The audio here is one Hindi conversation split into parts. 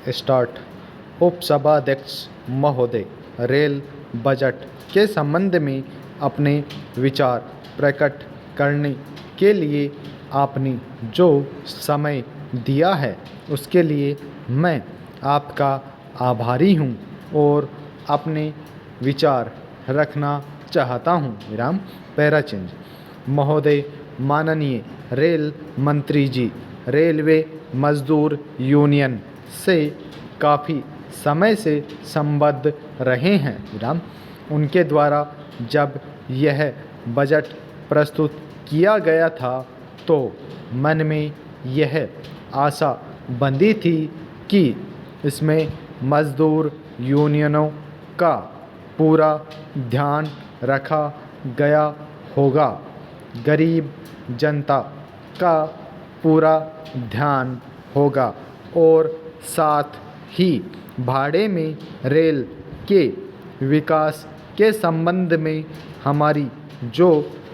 स्टार्ट। उपसभाध्यक्ष महोदय, रेल बजट के संबंध में अपने विचार प्रकट करने के लिए आपने जो समय दिया है उसके लिए मैं आपका आभारी हूँ और अपने विचार रखना चाहता हूँ। विराम, पैरा चेंज। महोदय, माननीय रेल मंत्री जी रेलवे मजदूर यूनियन से काफ़ी समय से संबद्ध रहे हैं। विराम, उनके द्वारा जब यह बजट प्रस्तुत किया गया था तो मन में यह आशा बंधी थी कि इसमें मजदूर यूनियनों का पूरा ध्यान रखा गया होगा, गरीब जनता का पूरा ध्यान होगा और साथ ही भाड़े में रेल के विकास के संबंध में हमारी जो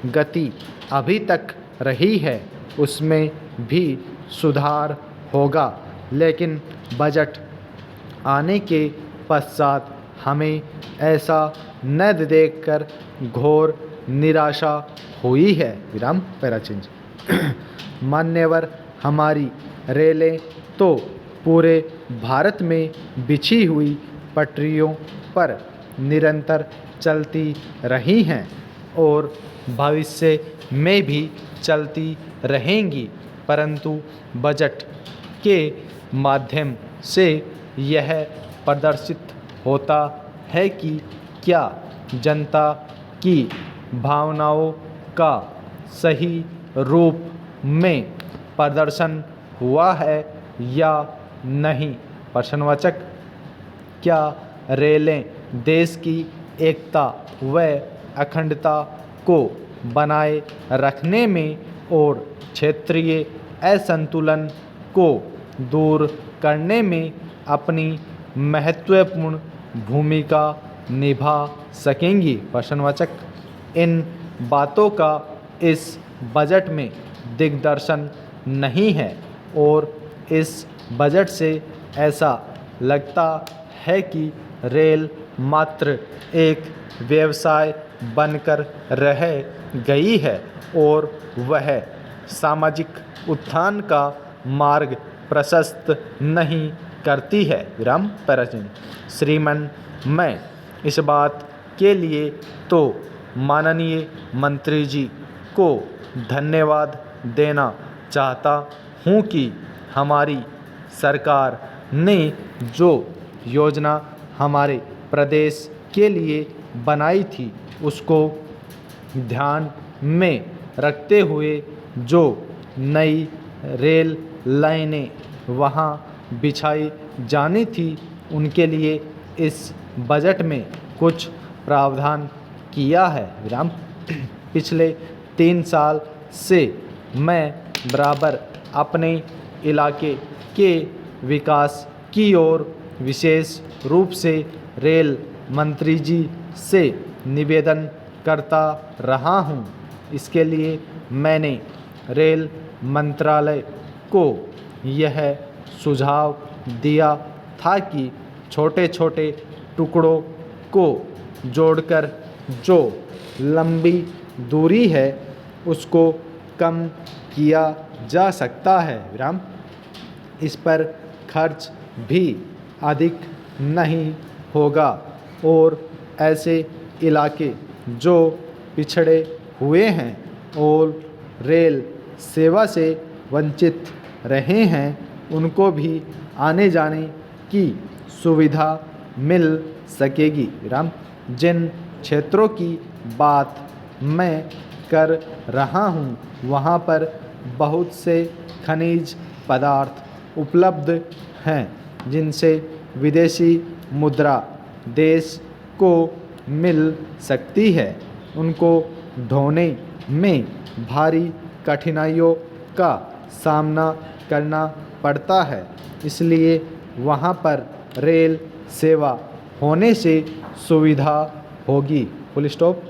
गति अभी तक रही है उसमें भी सुधार होगा। लेकिन बजट आने के पश्चात हमें ऐसा न देखकर घोर निराशा हुई है। विराम, पैराचेंज। मान्यवर, हमारी रेलें तो पूरे भारत में बिछी हुई पटरियों पर निरंतर चलती रही हैं और भविष्य में भी चलती रहेंगी, परंतु बजट के माध्यम से यह प्रदर्शित होता है कि क्या जनता की भावनाओं का सही रूप में प्रदर्शन हुआ है या नहीं। प्रश्नवाचक। क्या रेलें देश की एकता व अखंडता को बनाए रखने में और क्षेत्रीय असंतुलन को दूर करने में अपनी महत्वपूर्ण भूमिका निभा सकेंगी। प्रश्नवाचक। इन बातों का इस बजट में दिग्दर्शन नहीं है और इस बजट से ऐसा लगता है कि रेल मात्र एक व्यवसाय बनकर रह गई है और वह सामाजिक उत्थान का मार्ग प्रशस्त नहीं करती है। विराम, पैराचेंज। श्रीमान, मैं इस बात के लिए तो माननीय मंत्री जी को धन्यवाद देना चाहता हूँ कि हमारी सरकार ने जो योजना हमारे प्रदेश के लिए बनाई थी उसको ध्यान में रखते हुए जो नई रेल लाइनें वहाँ बिछाई जानी थी उनके लिए इस बजट में कुछ प्रावधान किया है। विराम, पिछले 3 साल से मैं बराबर अपने इलाके के विकास की ओर विशेष रूप से रेल मंत्री जी से निवेदन करता रहा हूँ। इसके लिए मैंने रेल मंत्रालय को यह सुझाव दिया था कि छोटे छोटे टुकड़ों को जोड़कर जो लंबी दूरी है उसको कम किया जा सकता है। विराम, इस पर खर्च भी अधिक नहीं होगा और ऐसे इलाके जो पिछड़े हुए हैं और रेल सेवा से वंचित रहे हैं उनको भी आने जाने की सुविधा मिल सकेगी। विराम, जिन क्षेत्रों की बात मैं कर रहा हूँ वहाँ पर बहुत से खनिज पदार्थ उपलब्ध हैं जिनसे विदेशी मुद्रा देश को मिल सकती है। उनको ढोने में भारी कठिनाइयों का सामना करना पड़ता है, इसलिए वहाँ पर रेल सेवा होने से सुविधा होगी। Full stop.